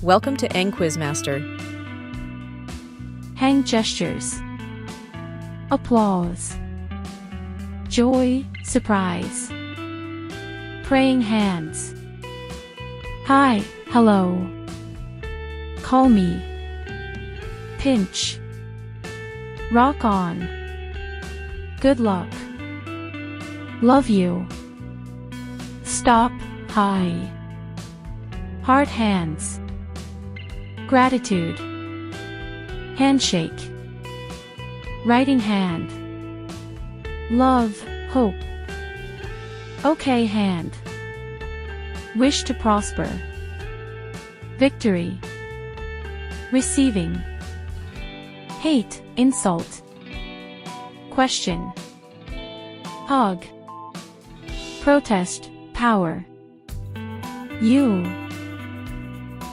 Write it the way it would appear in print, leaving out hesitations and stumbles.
Welcome to Quizmaster. HandGestures. Applause. Joy, surprise. Praying hands. Hi, hello. Call me. Pinch. Rock on. Good luck. Love you. Stop, hi. Hard hands. Gratitude. Handshake. Writing hand. Love, hope. Okay hand. Wish to prosper. Victory. Receiving. Hate, insult. Question. Hug. Protest, power. You.